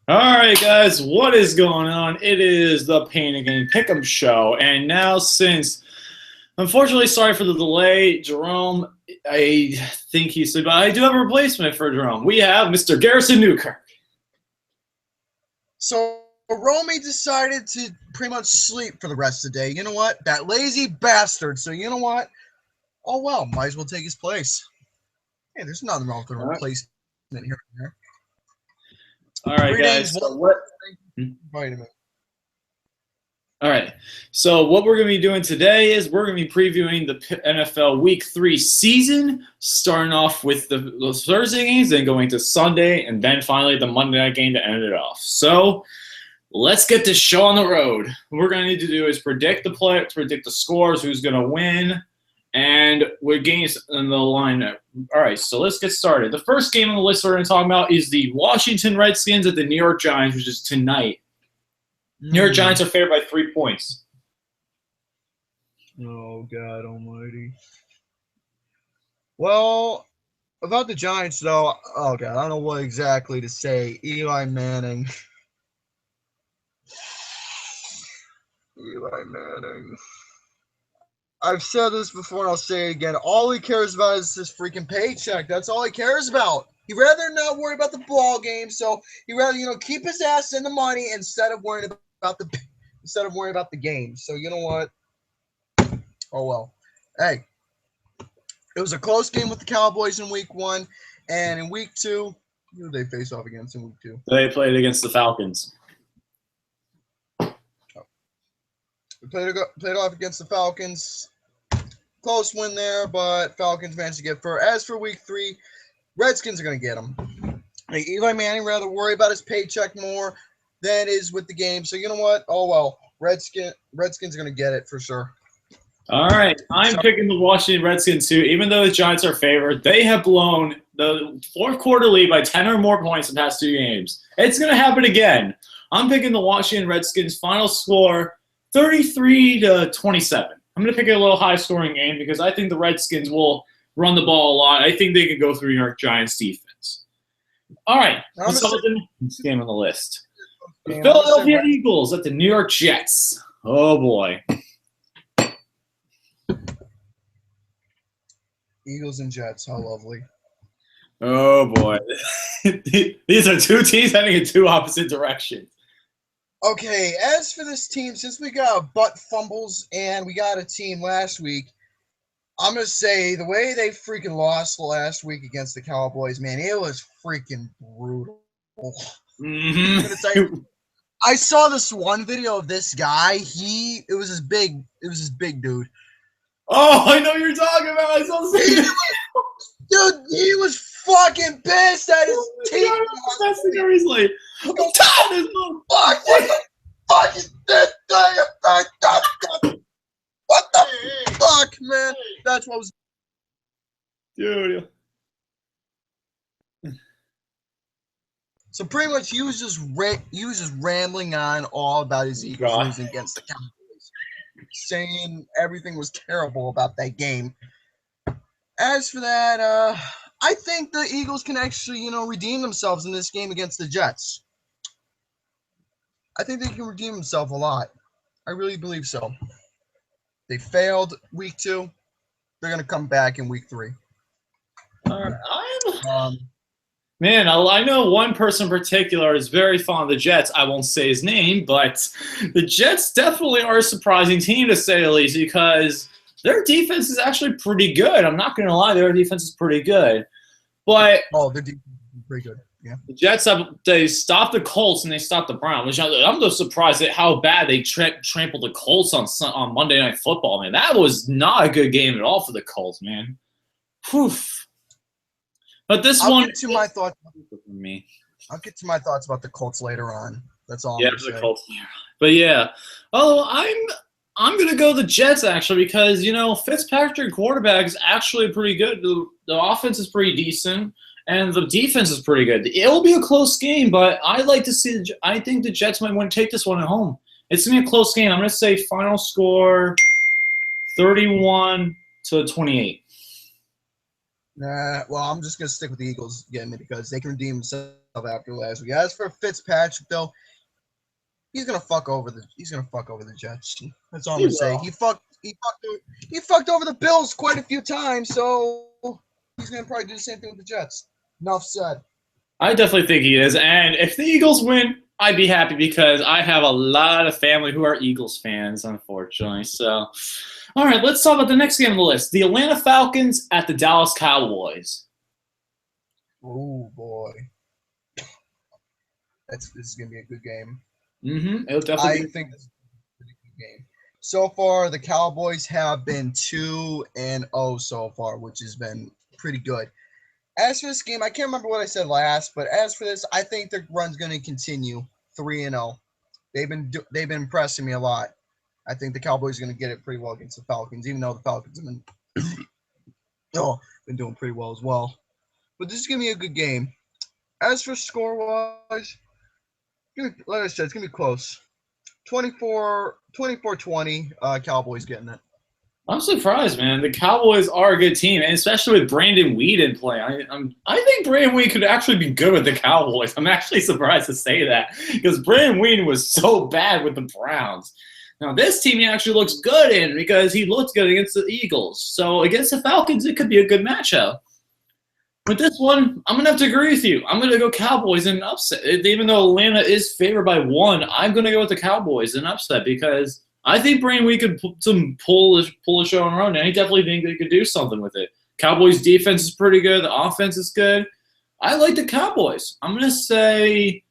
All right, guys, what is going on? It is the Pain and Gain Pick'em Show, and now unfortunately, sorry for the delay, Jerome, I think he's, but I do have a replacement for Jerome. We have Mr. Garrison Newkirk. So Romy decided to pretty much sleep for the rest of the day. You know what? That lazy bastard. So you know what? Oh well, might as well take his place. Hey, there's nothing wrong with a replacement here and there. All right, guys. So what? Vitamin. All right. So what we're going to be doing today is we're going to be previewing the NFL Week 3 season, starting off with the Thursday games, then going to Sunday, and then finally the Monday night game to end it off. So let's get this show on the road. What we're going to need to do is predict the scores, who's going to win, and what games in the lineup. All right, so let's get started. The first game on the list we're going to talk about is the Washington Redskins at the New York Giants, which is tonight. New York Giants are favored by 3 points. Oh, God almighty. Well, about the Giants, though, oh, God, I don't know what exactly to say. Eli Manning. I've said this before and I'll say it again. All he cares about is his freaking paycheck. That's all he cares about. He'd rather not worry about the ball game, so he'd rather, keep his ass in the money instead of worrying about the game. So you know what? Oh well. Hey, it was a close game with the Cowboys in week 1, and in week 2, who did they face off against in week 2? They played against the Falcons. We played off against the Falcons. Close win there, but Falcons managed to get fur. As for week 3, Redskins are going to get him. Hey, Eli Manning rather worry about his paycheck more than is with the game. So you know what? Oh well, Redskins are going to get it for sure. All right, I'm picking the Washington Redskins too. Even though the Giants are favored, they have blown the fourth quarter lead by 10 or more points in the past 2 games. It's going to happen again. I'm picking the Washington Redskins final score 33-27. I'm going to pick a little high-scoring game because I think the Redskins will run the ball a lot. I think they can go through New York Giants defense. All right, let's start with the next game on the list. The Philadelphia Eagles at the New York Jets. Oh, boy. Eagles and Jets, how lovely. Oh, boy. These are 2 teams heading in 2 opposite directions. Okay, as for this team, since we got butt fumbles and we got a team last week, I'm going to say the way they freaking lost last week against the Cowboys, man, it was freaking brutal. Mm-hmm. I saw this one video of this guy. It was this big dude. Oh, I know what you're talking about. I saw this. Dude, he was fucking pissed at his team. He's like, I'm tired of this motherfucker. What the fuck is this thing? What the fuck, man? That's what was. Dude. So pretty much, he was just rambling on all about his Eagles losing against the Cowboys, saying everything was terrible about that game. As for that, I think the Eagles can actually, redeem themselves in this game against the Jets. I think they can redeem themselves a lot. I really believe so. They failed week 2. They're going to come back in week 3. Man, I know one person in particular is very fond of the Jets. I won't say his name, but the Jets definitely are a surprising team, to say the least, because their defense is actually pretty good. I'm not going to lie, their defense is pretty good. But their defense is pretty good. Yeah. The Jets they stopped the Colts and they stopped the Browns. Which I'm just surprised at how bad they trampled the Colts on Monday Night Football. Man, that was not a good game at all for the Colts, man. Whew. But I'll get to my thoughts about the Colts later on. That's all. Yeah, for the Colts. But yeah, I'm gonna go the Jets actually because Fitzpatrick quarterback is actually pretty good. The offense is pretty decent and the defense is pretty good. It'll be a close game, but I'd like to see. I think the Jets might want to take this one at home. It's gonna be a close game. I'm gonna say final score 31-28. Nah, well, I'm just gonna stick with the Eagles getting it because they can redeem themselves after last week. As for Fitzpatrick, though, he's gonna fuck over the Jets. That's all I'm He gonna say. will. He fucked over the Bills quite a few times, so he's gonna probably do the same thing with the Jets. Enough said. I definitely think he is. And if the Eagles win, I'd be happy because I have a lot of family who are Eagles fans, unfortunately. So, all right, let's talk about the next game on the list. The Atlanta Falcons at the Dallas Cowboys. Oh boy, this is gonna be a good game. It'll definitely I think this is a pretty good game. So far, the Cowboys have been 2-0 so far, which has been pretty good. As for this game, I can't remember what I said last, but as for this, I think the run's going to continue 3-0. They've been impressing me a lot. I think the Cowboys are going to get it pretty well against the Falcons, even though the Falcons have been doing pretty well as well. But this is going to be a good game. As for score-wise, like I said, it's going to be close. 24-20, Cowboys getting it. I'm surprised, man. The Cowboys are a good team, and especially with Brandon Weeden playing. I think Brandon Weeden could actually be good with the Cowboys. I'm actually surprised to say that because Brandon Weeden was so bad with the Browns. Now, this team he actually looks good in because he looked good against the Eagles. So against the Falcons, it could be a good matchup. With this one, I'm going to have to agree with you. I'm going to go Cowboys in an upset. Even though Atlanta is favored by 1, I'm going to go with the Cowboys in an upset because I think Brandon Weeden could pull a show and run, and I definitely think they could do something with it. Cowboys' defense is pretty good. The offense is good. I like the Cowboys. I'm going to say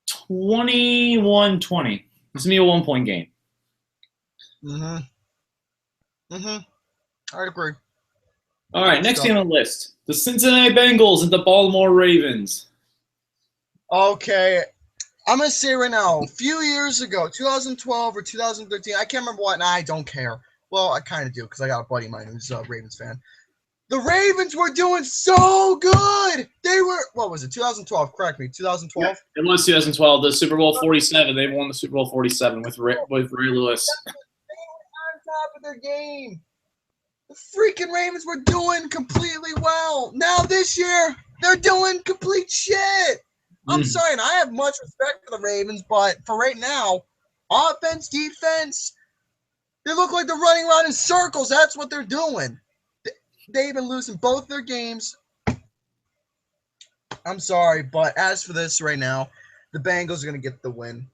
21-20. It's going to be a 1-point game. I agree. All right, next game on the list. The Cincinnati Bengals and the Baltimore Ravens. Okay. I'm going to say right now, a few years ago, 2012 or 2013, I can't remember what, and I don't care. Well, I kind of do because I got a buddy of mine who's a Ravens fan. The Ravens were doing so good. They were, what was it, 2012? Correct me, 2012? Yeah, it was 2012, the Super Bowl 47. They won the Super Bowl 47 with Ray Lewis. They were on top of their game. The freaking Ravens were doing completely well. Now this year, they're doing complete shit. I'm sorry, and I have much respect for the Ravens, but for right now, offense, defense, they look like they're running around in circles. That's what they're doing. They've been losing both their games. I'm sorry, but as for this right now, the Bengals are going to get the win.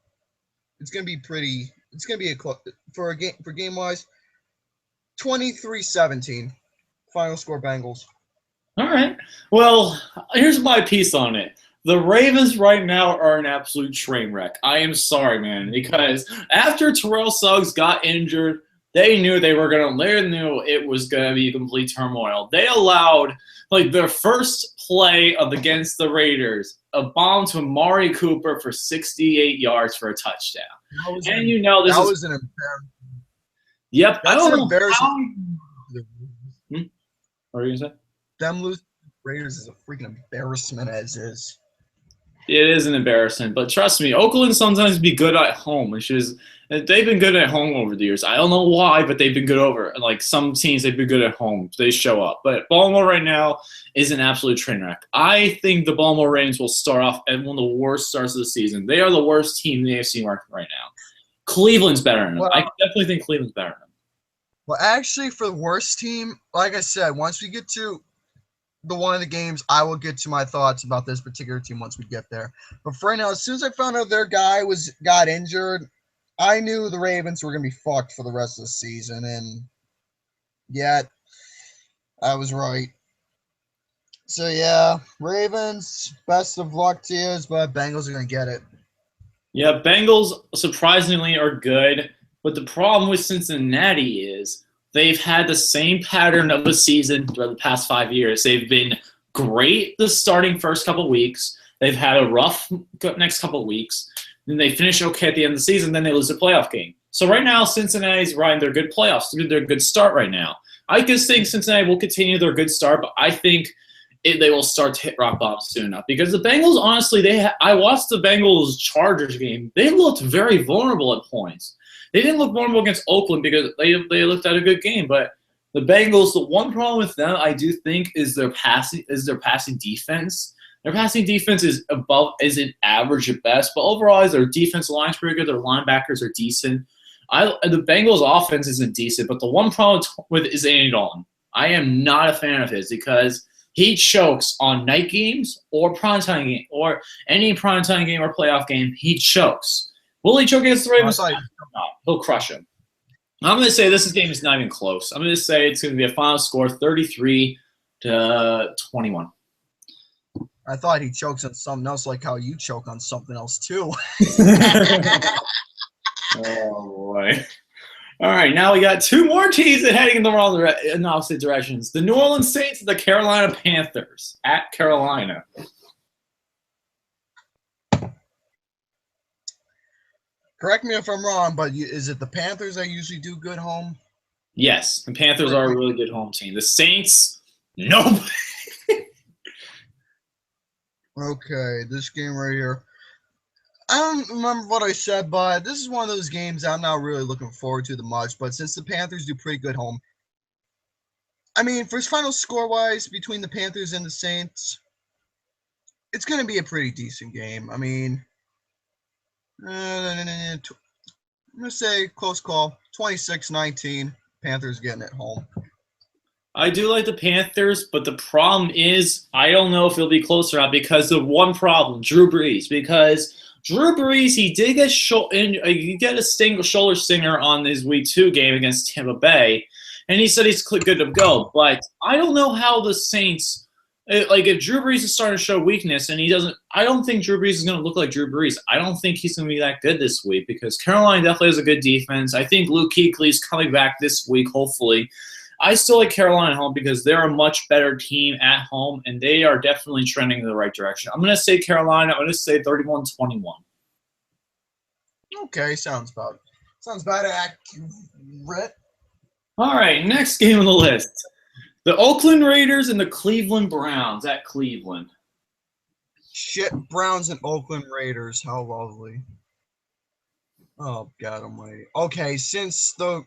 It's going to be pretty. It's going to be for game wise, 23-17. Final score Bengals. All right. Well, here's my piece on it. The Ravens right now are an absolute train wreck. I am sorry, man, because after Terrell Suggs got injured, they knew it was going to be complete turmoil. They allowed, their first play against the Raiders, a bomb to Amari Cooper for 68 yards for a touchdown. Was an embarrassment. Yep. That's an embarrassment. What are you going to say? Them losing the Raiders is a freaking embarrassment as is. It is an embarrassment, but trust me, Oakland sometimes be good at home. They've been good at home over the years. I don't know why, but they've been good over. Like some teams, they've been good at home. They show up. But Baltimore right now is an absolute train wreck. I think the Baltimore Ravens will start off at one of the worst starts of the season. They are the worst team in the AFC market right now. Cleveland's better than them. Well, I definitely think Cleveland's better than them. Well, actually, for the worst team, like I said, once we get to one of the games, I will get to my thoughts about this particular team once we get there. But for right now, as soon as I found out their guy got injured, I knew the Ravens were going to be fucked for the rest of the season. And yet, I was right. So, yeah, Ravens, best of luck to you, but Bengals are going to get it. Yeah, Bengals surprisingly are good. But the problem with Cincinnati is they've had the same pattern of a season throughout the past 5 years. They've been great the starting first couple of weeks. They've had a rough next couple of weeks. Then they finish okay at the end of the season. Then they lose a playoff game. So right now, Cincinnati's riding their good playoffs. They're a good start right now. I just think Cincinnati will continue their good start, but I think they will start to hit rock bottom soon enough. Because the Bengals, honestly, I watched the Bengals-Chargers game. They looked very vulnerable at points. They didn't look vulnerable against Oakland because they looked at a good game, but The Bengals, the one problem with them, I do think, is their passing defense. Their passing defense isn't average at best, but overall, their defensive line's pretty good. Their linebackers are decent. The Bengals' offense isn't decent, but the one problem with is Andy Dalton. I am not a fan of his because he chokes on night games or primetime game or any primetime game or playoff game. He chokes. Will he choke against the Ravens? No, he'll crush him. I'm going to say this game is not even close. I'm going to say it's going to be a final score 33-21. I thought he chokes on something else, like how you choke on something else too. Oh boy! All right, now we got two more teams that heading in opposite directions: the New Orleans Saints and the Carolina Panthers at Carolina. Correct me if I'm wrong, but is it the Panthers that usually do good home? Yes, the Panthers are a really good home team. The Saints, nope. Okay, this game right here. I don't remember what I said, but this is one of those games I'm not really looking forward to the much. But since the Panthers do pretty good home, I mean, for final score-wise between the Panthers and the Saints, it's going to be a pretty decent game. I mean, I'm going to say close call, 26-19, Panthers getting it home. I do like the Panthers, but the problem is I don't know if it'll be close or not because of one problem, Drew Brees. Because Drew Brees, he did get a shoulder stinger on his Week 2 game against Tampa Bay, and he said he's good to go. But I don't know how the Saints, if Drew Brees is starting to show weakness and he doesn't, I don't think Drew Brees is going to look like Drew Brees. I don't think he's going to be that good this week because Carolina definitely has a good defense. I think Luke Kuechly's coming back this week, hopefully. I still like Carolina at home because they're a much better team at home, and they are definitely trending in the right direction. I'm going to say Carolina. I'm going to say 31-21. Okay, sounds about accurate. All right, next game on the list. The Oakland Raiders and the Cleveland Browns at Cleveland. Shit, Browns and Oakland Raiders. How lovely. Oh God Almighty. Okay, since the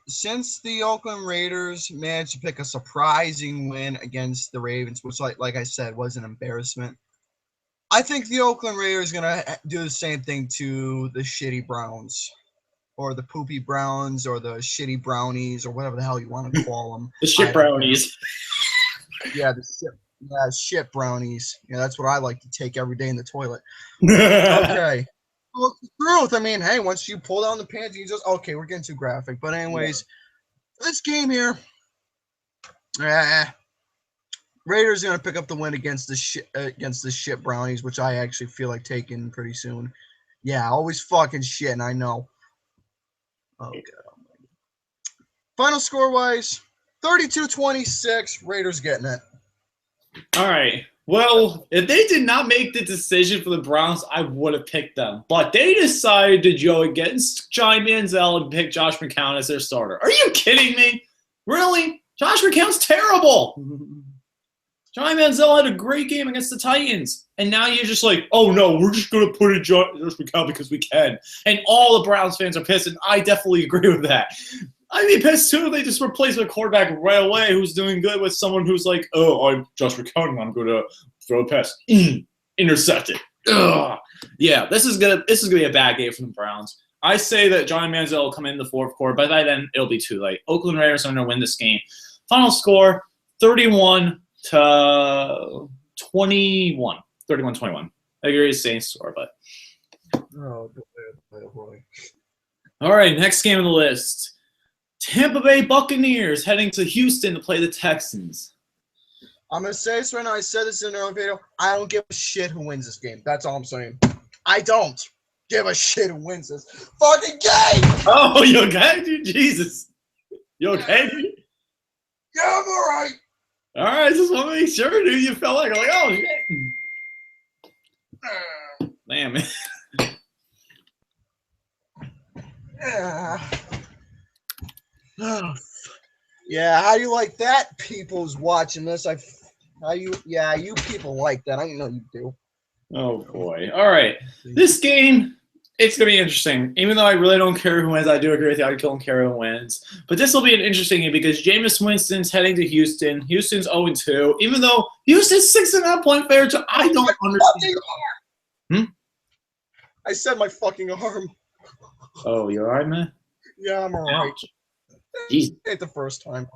Oakland Raiders managed to pick a surprising win against the Ravens, which like I said was an embarrassment, I think the Oakland Raiders are gonna do the same thing to the shitty Browns, or the poopy Browns, or the shitty Brownies, or whatever the hell you want to call them. The shit Brownies. Yeah, shit Brownies. Yeah, that's what I like to take every day in the toilet. Okay. Well, it's the truth. I mean, hey, once you pull down the pants, you just okay. We're getting too graphic, but anyways, this game here, Raiders are gonna pick up the win against the shit Brownies, which I actually feel like taking pretty soon. Yeah, always fucking shit, and I know. Oh God. Final score wise, 32-26. Raiders getting it. All right. Well, if they did not make the decision for the Browns, I would have picked them. But they decided to go against Johnny Manziel and pick Josh McCown as their starter. Are you kidding me? Really? Josh McCown's terrible. Johnny Manziel had a great game against the Titans. And now you're just like, oh, no, we're just going to put in Josh McCown because we can. And all the Browns fans are pissed, and I definitely agree with that. I'd be pissed too if they just replace a quarterback right away who's doing good with someone who's like, oh, I'm Josh McCown, I'm going to throw a pass. Intercepted. Ugh. Yeah, this is gonna be a bad game for the Browns. I say that Johnny Manziel will come in the fourth quarter, but by then it'll be too late. Oakland Raiders are going to win this game. Final score, 31-21. 31-21. I agree with the same score, but. Oh boy. All right, next game on the list. Tampa Bay Buccaneers heading to Houston to play the Texans. I'm going to say this right now. I said this in another video. I don't give a shit who wins this game. That's all I'm saying. I don't give a shit who wins this fucking game. Oh, you okay, dude? Jesus. You okay, dude? Yeah, I'm all right. All right, just want to make sure, dude. You felt like, oh, shit. Damn it. Yeah, how you like that? People's watching this. You people like that. I know you do. Oh boy! All right, this game It's going to be interesting. Even though I really don't care who wins, I do agree with you. I don't care who wins. But this will be an interesting game because Jameis Winston's heading to Houston. Houston's 0-2. Even though Houston's 6.5-point favorites, I don't understand. I said my fucking arm. Oh, you all right, man? Yeah, I'm all right. Jeez. Ain't the first time.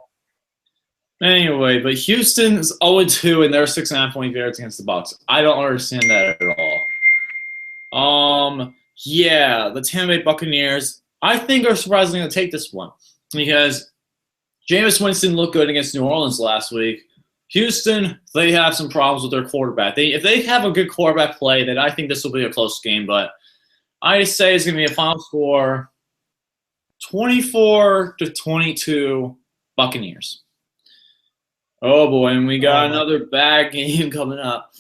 Anyway, but Houston's 0-2 and they're 6.5-point favorites against the Bucs. I don't understand that at all. Yeah, the Tampa Bay Buccaneers, I think, are surprisingly going to take this one because Jameis Winston looked good against New Orleans last week. Houston, they have some problems with their quarterback. If they have a good quarterback play, then I think this will be a close game. But I say it's going to be a final score 24-22 Buccaneers. Oh boy, and we got another bad game coming up.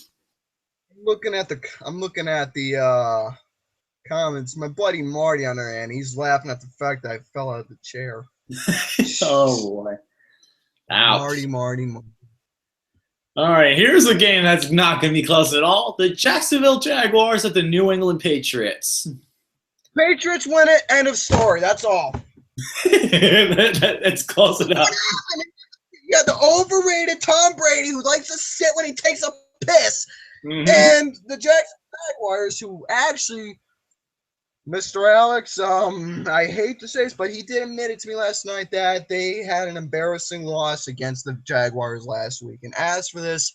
I'm looking at the comments. My buddy Marty on there, and he's laughing at the fact that I fell out of the chair. Oh boy. Ouch. Marty. All right, here's a game that's not going to be close at all. The Jacksonville Jaguars at the New England Patriots. Patriots win it. End of story. That's all. That's close enough. You got the overrated Tom Brady who likes to sit when he takes a piss, and the Jaguars who actually, Mr. Alex, I hate to say this, but he did admit it to me last night that they had an embarrassing loss against the Jaguars last week. And as for this,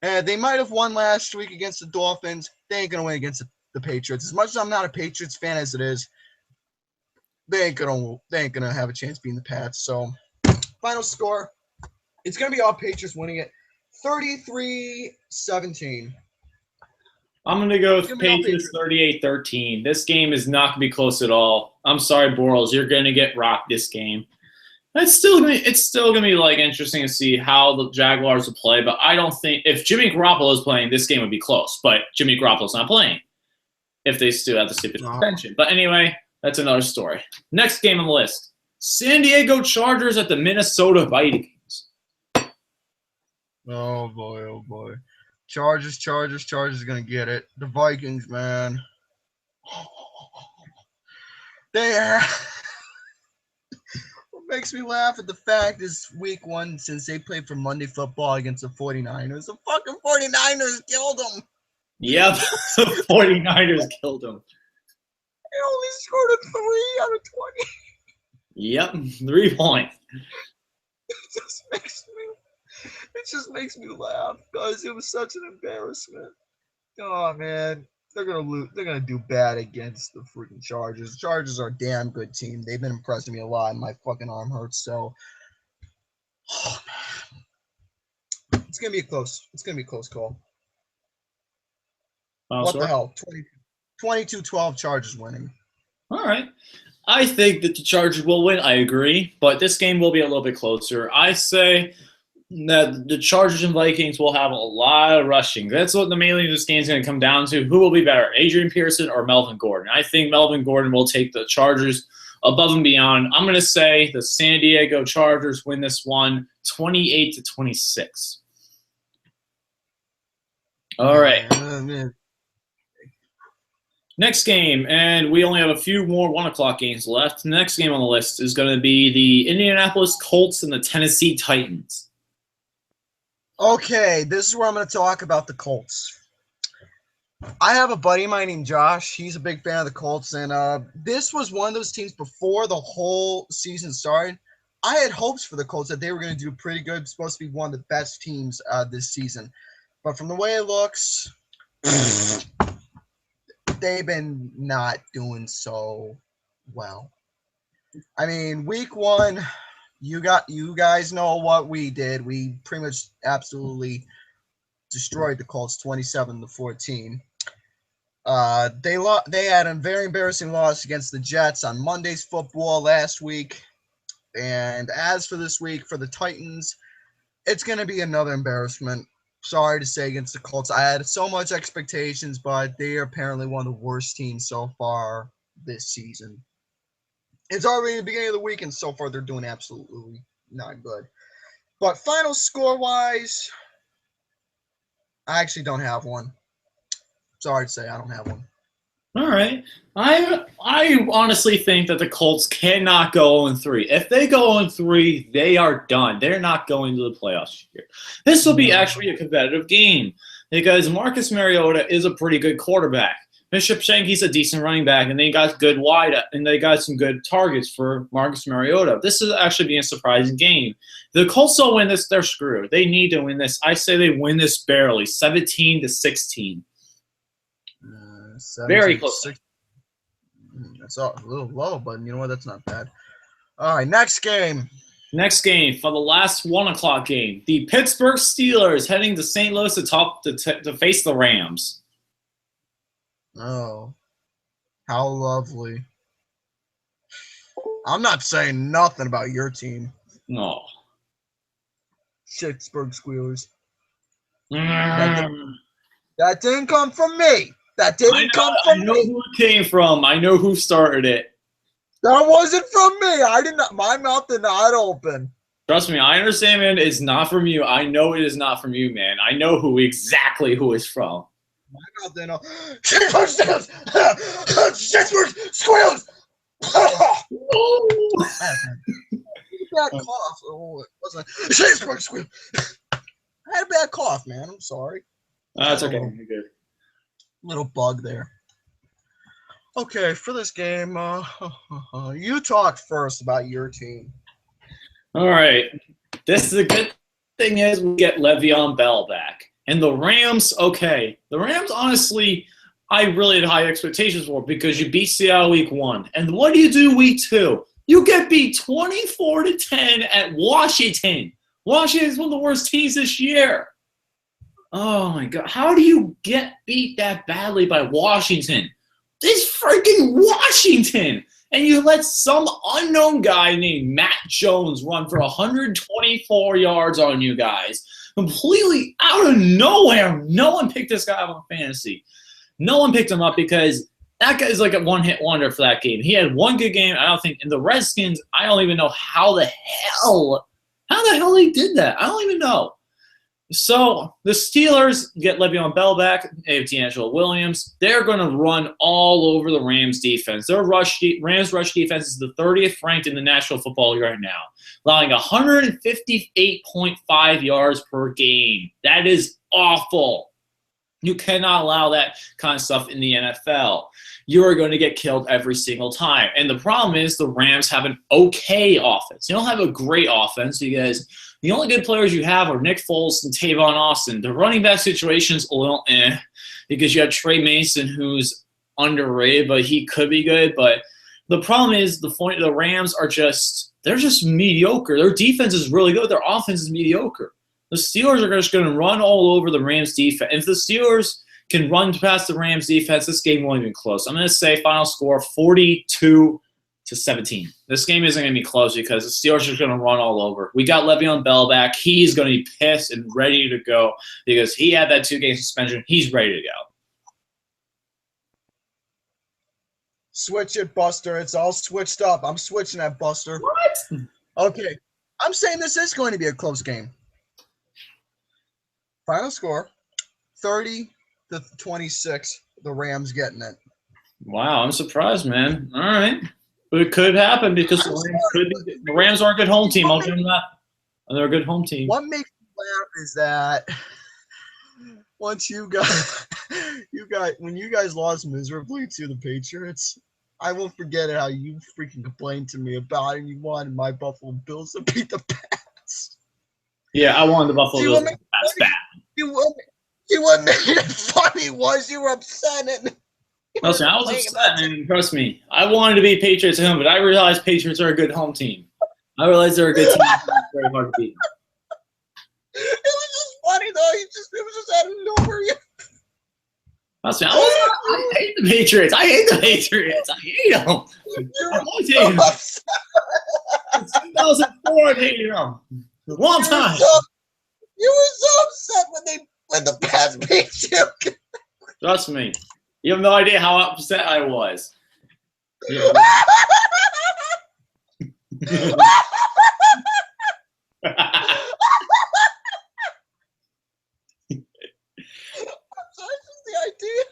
they might have won last week against the Dolphins. They ain't gonna win against the Patriots. As much as I'm not a Patriots fan as it is, they ain't gonna have a chance beating the Pats. So, final score. It's going to be all Patriots winning it, 33-17. I'm going to go with Patriots 38-13. This game is not going to be close at all. I'm sorry, Borals. You're going to get rocked this game. It's still going to be like interesting to see how the Jaguars will play, but I don't think if Jimmy Garoppolo is playing, this game would be close. But Jimmy Garoppolo's not playing if they still have the stupid suspension. But anyway, that's another story. Next game on the list, San Diego Chargers at the Minnesota Vikings. Oh boy. Chargers gonna get it. The Vikings, man. What makes me laugh at the fact is week one, since they played for Monday Football against the 49ers, the fucking 49ers killed them. Yep, the 49ers killed them. They only scored a 3 out of 20. Yep, 3 points. It just makes me laugh because it was such an embarrassment. Oh man, they're gonna lose. They're gonna do bad against the freaking Chargers. The Chargers are a damn good team. They've been impressing me a lot, and my fucking arm hurts. So, oh man, it's gonna be close. It's gonna be a close call. What the hell? 22-12 Chargers winning. All right. I think that the Chargers will win. I agree, but this game will be a little bit closer. I say that the Chargers and Vikings will have a lot of rushing. That's what the mainly this game is going to come down to. Who will be better, Adrian Pearson or Melvin Gordon? I think Melvin Gordon will take the Chargers above and beyond. I'm going to say the San Diego Chargers win this one 28-26. All right. Next game, and we only have a few more 1 o'clock games left. The next game on the list is going to be the Indianapolis Colts and the Tennessee Titans. Okay, this is where I'm going to talk about the Colts. I have a buddy of mine named Josh. He's a big fan of the Colts, and this was one of those teams before the whole season started. I had hopes for the Colts that they were going to do pretty good. It's supposed to be one of the best teams this season. But from the way it looks, they've been not doing so well. I mean, week one, you guys know what we did. We pretty much absolutely destroyed the Colts 27-14. They had a very embarrassing loss against the Jets on Monday's football last week. And as for this week for the Titans, it's going to be another embarrassment. Sorry to say, against the Colts. I had so much expectations, but they are apparently one of the worst teams so far this season. It's already the beginning of the week, and so far they're doing absolutely not good. But final score-wise, I actually don't have one. Sorry to say, I don't have one. All right. I honestly think that the Colts cannot go 0-3. If they go 0-3, they are done. They're not going to the playoffs here. This will be No. actually a competitive game because Marcus Mariota is a pretty good quarterback. Bishop Shanky's a decent running back, and they got good wide, and they got some good targets for Marcus Mariota. This is actually being a surprising game. If the Colts don't win this, they're screwed. They need to win this. I say they win this barely, 17-16. Very close. That's a little low, but you know what? That's not bad. All right, next game. Next game for the last 1:00 game, the Pittsburgh Steelers heading to St. Louis to face the Rams. Oh, how lovely! I'm not saying nothing about your team, No. Pittsburgh Squealers. Mm. That didn't come from me. That didn't come from I know me. who it came from. I know who started it. That wasn't from me. I did not. My mouth did not open. Trust me, I understand, man. It's not from you. I know it is not from you, man. I know exactly who it's from. My mouth didn't open. Pittsburgh Squealers. Bad cough. Oh, it wasn't. Pittsburgh Squealers. I had a bad cough, man. I'm sorry. That's okay. You're good. Little bug there. Okay, for this game, you talk first about your team. All right. This is a good thing is we get Le'Veon Bell back. And the Rams, okay. The Rams, honestly, I really had high expectations for because you beat Seattle week 1. And what do you do week 2? You get beat 24-10 at Washington. Washington is one of the worst teams this year. Oh, my God. How do you get beat that badly by Washington? It's freaking Washington. And you let some unknown guy named Matt Jones run for 124 yards on you guys. Completely out of nowhere. No one picked this guy up on fantasy. No one picked him up because that guy's like a one-hit wonder for that game. He had one good game. I don't think – in the Redskins, I don't even know how the hell he did that. I don't even know. So the Steelers get Le'Veon Bell back. They have D'Angelo Williams. They're going to run all over the Rams defense. Their Rams rush defense is the 30th ranked in the National Football League right now, allowing 158.5 yards per game. That is awful. You cannot allow that kind of stuff in the NFL. You are going to get killed every single time. And the problem is the Rams have an okay offense. You don't have a great offense because the only good players you have are Nick Foles and Tavon Austin. The running back situation is a little because you have Trey Mason, who's underrated, but he could be good. But the problem is the Rams are they're just mediocre. Their defense is really good. Their offense is mediocre. The Steelers are just going to run all over the Rams defense. If the Steelers can run past the Rams defense, this game won't even be close. I'm going to say final score 42-17. This game isn't going to be close because the Steelers are going to run all over. We got Le'Veon Bell back. He's going to be pissed and ready to go because he had that 2-game suspension. He's ready to go. Switch it, Buster. It's all switched up. I'm switching that, Buster. What? Okay. I'm saying this is going to be a close game. Final score, 30-26. The Rams getting it. Wow, I'm surprised, man. All right. But it could happen because the Rams are a good home team. I'll give them that. They're a good home team. What makes me laugh is that once when you guys lost miserably to the Patriots, I won't forget how you freaking complained to me about it. You wanted my Buffalo Bills to beat the Pats. Yeah, I wanted the Buffalo Bills to pass bad. What made it funny was you were upset. Listen, I was upset, and trust me, I wanted to be Patriots at home, but I realized Patriots are a good home team. I realized they're a good team. It's very hard to beat. It was just funny, though. It was just out of nowhere. Listen, I hate the Patriots. I hate the Patriots. I hate them. I always hated them. Since 2004, I hated them. A long time. You were so upset when the Pats beat you. Trust me. You have no idea how upset I was. Yeah. I'm sorry, just the idea.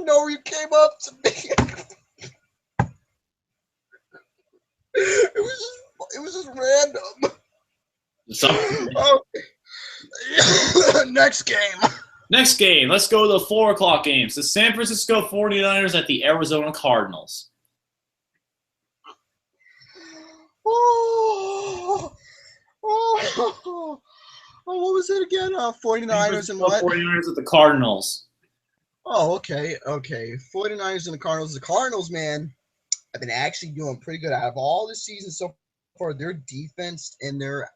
of nowhere, you came up to me. It was just random. Next game. Next game. Let's go to the 4 o'clock games. The San Francisco 49ers at the Arizona Cardinals. What was it again? 49ers and what? 49ers at the Cardinals. Oh, okay. 49ers and the Cardinals. The Cardinals, man, have been actually doing pretty good out of all the season so far. Their defense and their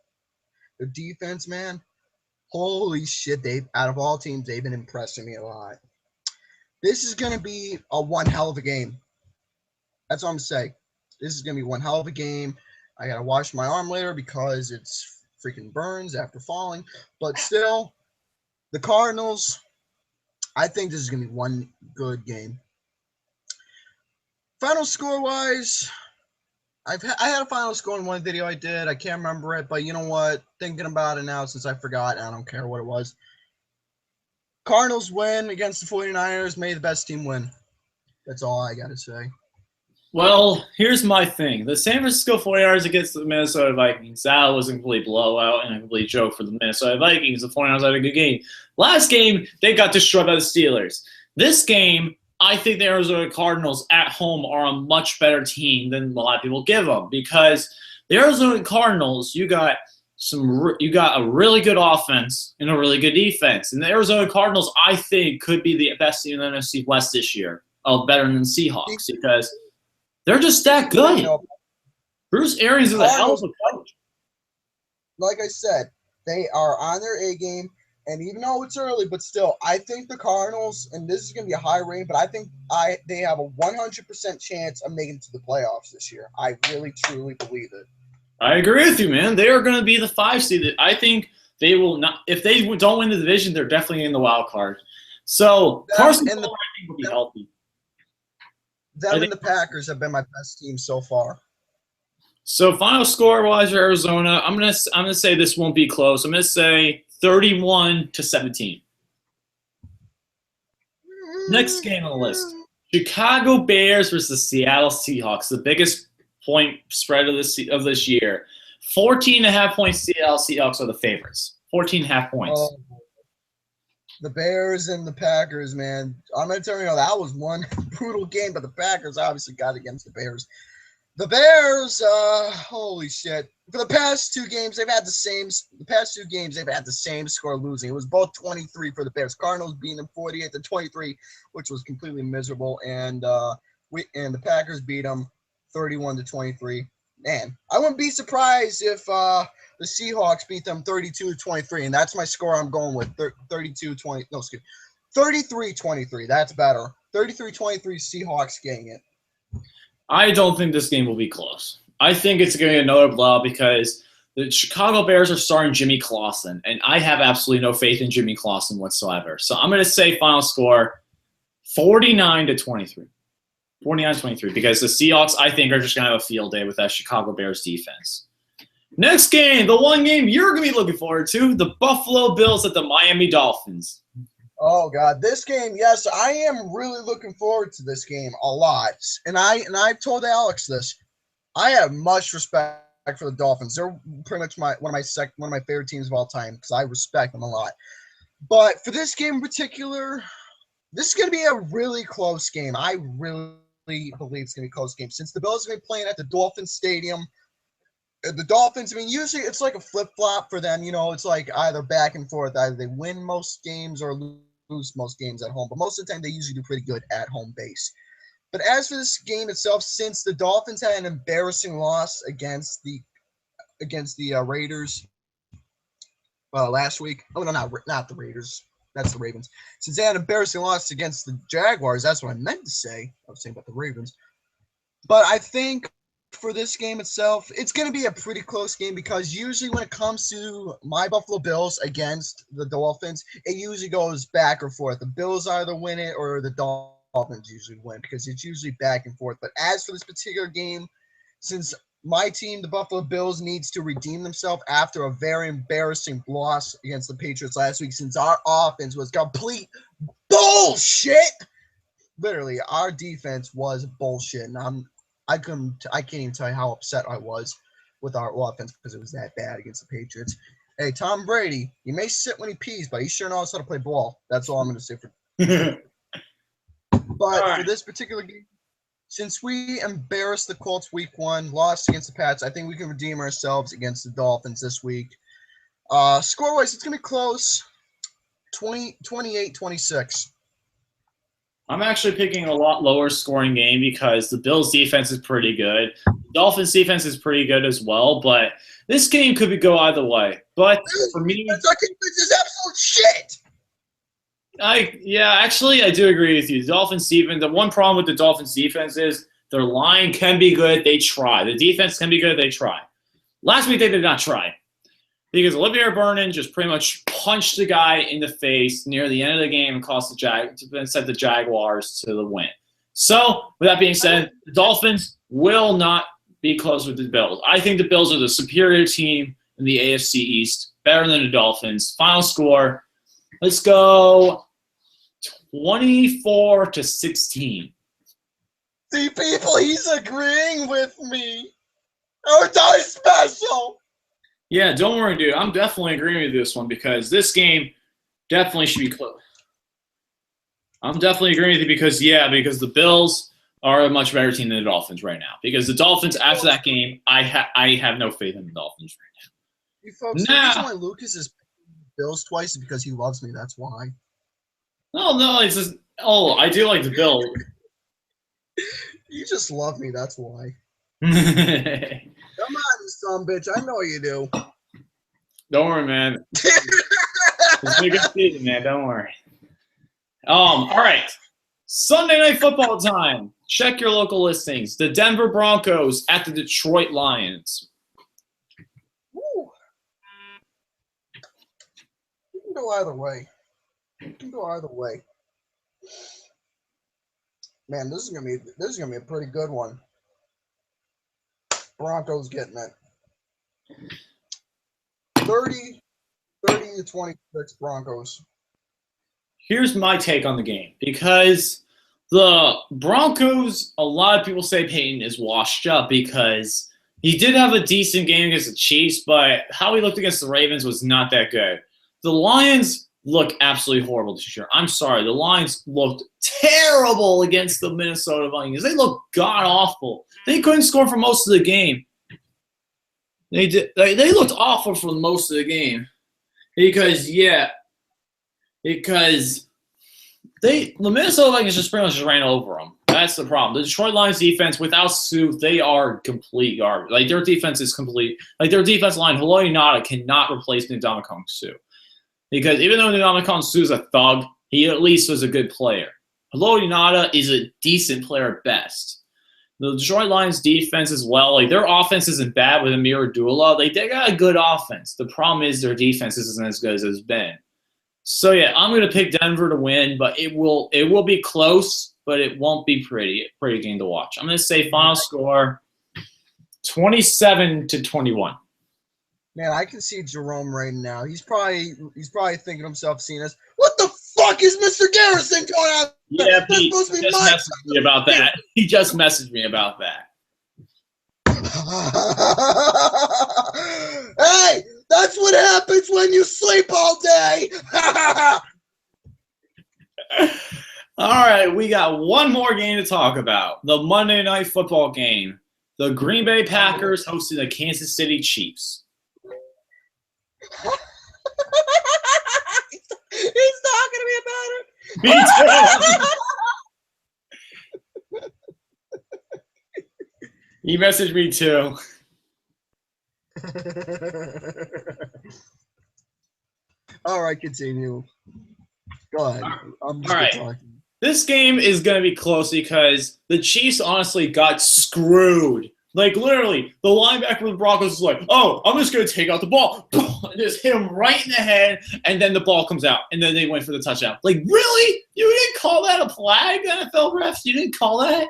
defense, man, holy shit! Out of all teams, they've been impressing me a lot. This is gonna be one hell of a game. That's all I'm saying. This is gonna be one hell of a game. I gotta wash my arm later because it's freaking burns after falling. But still, the Cardinals, I think this is going to be one good game. Final score-wise, I had a final score in one video I did. I can't remember it, but you know what? Thinking about it now since I forgot, I don't care what it was. Cardinals win against the 49ers. May the best team win. That's all I got to say. Well, here's my thing. The San Francisco 49ers against the Minnesota Vikings, that was a complete blowout and a complete joke for the Minnesota Vikings. The 49ers had a good game. Last game, they got destroyed by the Steelers. This game, I think the Arizona Cardinals at home are a much better team than a lot of people give them because the Arizona Cardinals, you got a really good offense and a really good defense. And the Arizona Cardinals, I think, could be the best team in the NFC West this year, better than the Seahawks because they're just that good. Bruce Arians is a hell of a coach. Like I said, they are on their A game, and even though it's early, but still, I think the Cardinals, and this is going to be a high rating, but I think they have a 100% chance of making it to the playoffs this year. I really, truly believe it. I agree with you, man. They are going to be the 5 seed. I think they will not. If they don't win the division, they're definitely in the wild card. So Carson Palmer, I think, will be healthy. Them and the Packers have been my best team so far. So final score-wise for Arizona, I'm gonna say this won't be close. I'm gonna say 31-17. Next game on the list: Chicago Bears versus Seattle Seahawks, the biggest point spread of this year. 14.5 points. Seattle Seahawks are the favorites. 14.5 points. The Bears and the Packers, man. I'm going to tell you, that was one brutal game, but the Packers obviously got against the Bears. The Bears, holy shit. For the past 2 games, they've had the same score losing. It was both 23 for the Bears. Cardinals beating them 48-23, which was completely miserable. And the Packers beat them 31-23. Man, I wouldn't be surprised if the Seahawks beat them 32-23, and that's my score I'm going with, 33-23. That's better. 33-23 Seahawks getting it. I don't think this game will be close. I think it's going to be another blowout because the Chicago Bears are starting Jimmy Clausen, and I have absolutely no faith in Jimmy Clausen whatsoever. So I'm going to say final score 49-23. 49-23 because the Seahawks, I think, are just going to have a field day with that Chicago Bears defense. Next game, the one game you're going to be looking forward to, the Buffalo Bills at the Miami Dolphins. Oh, God. This game, yes, I am really looking forward to this game a lot. And I've told Alex this. I have much respect for the Dolphins. They're pretty much one of my favorite teams of all time because I respect them a lot. But for this game in particular, this is going to be a really close game. I really believe it's going to be a close game. Since the Bills are going to be playing at the Dolphins Stadium, the Dolphins, I mean, usually it's like a flip-flop for them. You know, it's like either back and forth. Either they win most games or lose most games at home. But most of the time, they usually do pretty good at home base. But as for this game itself, since the Dolphins had an embarrassing loss against the Raiders last week. Oh, no, not the Raiders. That's the Ravens. Since they had an embarrassing loss against the Jaguars, that's what I meant to say. I was saying about the Ravens. But I think for this game itself, it's going to be a pretty close game because usually when it comes to my Buffalo Bills against the Dolphins, it usually goes back or forth. The Bills either win it or the Dolphins usually win because it's usually back and forth. But as for this particular game, since my team, the Buffalo Bills, needs to redeem themselves after a very embarrassing loss against the Patriots last week since our offense was complete bullshit. literally, our defense was bullshit, and I can't even tell you how upset I was with our offense because it was that bad against the Patriots. Hey, Tom Brady, he may sit when he pees, but he sure knows how to play ball. That's all I'm going to say for. But for this particular game, since we embarrassed the Colts week 1, lost against the Pats, I think we can redeem ourselves against the Dolphins this week. Score-wise, it's going to be close, 28-26. I'm actually picking a lot lower scoring game because the Bills' defense is pretty good. The Dolphins' defense is pretty good as well, but this game could go either way. But for me, this is absolute shit. I do agree with you. The Dolphins' defense. The one problem with the Dolphins' defense is their line can be good. They try. The defense can be good. They try. Last week they did not try because Olivier Vernon just pretty much punched the guy in the face near the end of the game and sent the Jaguars to the win. So, with that being said, the Dolphins will not be close with the Bills. I think the Bills are the superior team in the AFC East, better than the Dolphins. Final score, let's go 24-16. See, people, he's agreeing with me. Oh, die special. Yeah, don't worry, dude. I'm definitely agreeing with this one because this game definitely should be close. I'm definitely agreeing with you because the Bills are a much better team than the Dolphins right now. Because the Dolphins, after that game, I have no faith in the Dolphins right now. You folks, the reason why Lucas is Bills twice is because he loves me. That's why. No, it's just I do like the Bills. You just love me. That's why. Come on, you son bitch. I know you do. Don't worry, man. It's a good season, man. Don't worry. All right. Sunday Night Football time. Check your local listings. The Denver Broncos at the Detroit Lions. Woo. You can go either way. Man, this is gonna be a pretty good one. Broncos getting it. 30-26 Broncos. Here's my take on the game. Because the Broncos, a lot of people say Peyton is washed up because he did have a decent game against the Chiefs, but how he looked against the Ravens was not that good. The Lions look absolutely horrible this year. I'm sorry. The Lions looked terrible against the Minnesota Vikings. They looked god-awful. They couldn't score for most of the game. They looked awful for most of the game. Because the Minnesota Vikings just pretty much ran over them. That's the problem. The Detroit Lions defense, without Sue, they are complete garbage. Like, their defense is complete. Like, their defense line, Haloti Ngata cannot replace Ndamukong Suh. Because even though Ndamukong Suh is a thug, he at least was a good player. Haloti Ngata is a decent player at best. The Detroit Lions defense as well, like their offense isn't bad with Amir Abdullah. Like they got a good offense. The problem is their defense isn't as good as it's been. So yeah, I'm gonna pick Denver to win, but it will be close, but it won't be pretty game to watch. I'm gonna say final score 27-21. Man, I can see Jerome right now. He's probably thinking to himself, seeing us. What the fuck is Mr. Garrison going on? Yeah, Pete just messaged me about that. He just messaged me about that. Hey, that's what happens when you sleep all day. All right, we got one more game to talk about. The Monday Night Football game. The Green Bay Packers hosting the Kansas City Chiefs. He's talking to me about it. Me too. He messaged me too. All right, continue. Go ahead. I'm just all right. talking. This game is going to be close because the Chiefs honestly got screwed. Like, literally, the linebacker of the Broncos is like, oh, I'm just going to take out the ball. And just hit him right in the head, and then the ball comes out, and then they went for the touchdown. Like, really? You didn't call that a flag, NFL refs? You didn't call that?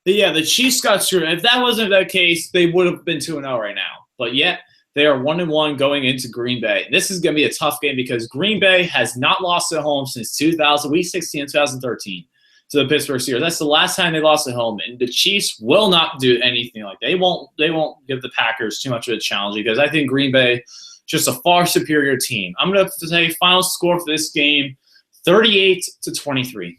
But yeah, the Chiefs got screwed. If that wasn't the case, they would have been 2-0 right now. But yet, they are 1-1 going into Green Bay. This is going to be a tough game because Green Bay has not lost at home since week 16 of 2013. to the Pittsburgh Steelers. That's the last time they lost at home, and the Chiefs will not do anything like that. They won't give the Packers too much of a challenge because I think Green Bay just a far superior team. I'm going to say final score for this game, 38-23.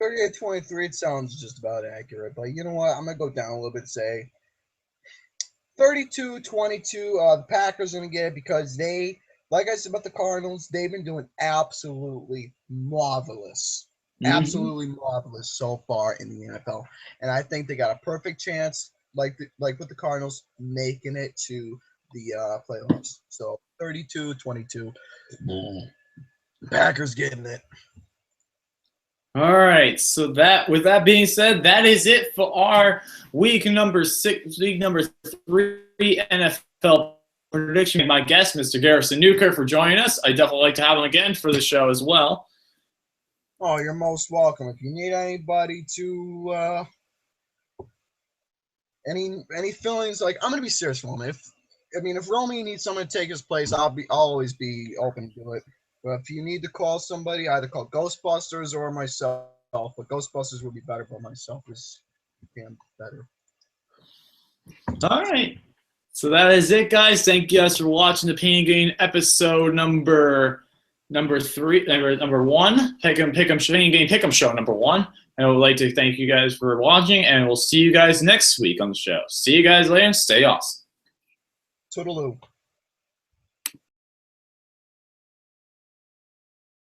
38-23, it sounds just about accurate. But you know what? I'm going to go down a little bit and say 32-22. The Packers are going to get it because they, like I said about the Cardinals, they've been doing absolutely marvelous. Absolutely marvelous so far in the NFL. And I think they got a perfect chance, like with the Cardinals, making it to the playoffs. So 32-22. Packers getting it. All right. So with that being said, that is it for our week number 3 NFL prediction. My guest, Mr. Garrison Newkirk, for joining us. I definitely like to have him again for the show as well. Oh, you're most welcome. If you need anybody to any feelings, like I'm gonna be serious for a moment. If Romy needs someone to take his place, I'll always be open to it. But if you need to call somebody, either call Ghostbusters or myself. But Ghostbusters would be better, but myself is damn better. All right. So that is it, guys. Thank you guys for watching the Pain Game episode number 1, Pain Game Pick'em Show number 1. And I would like to thank you guys for watching, and we'll see you guys next week on the show. See you guys later, and stay awesome. Toodaloo.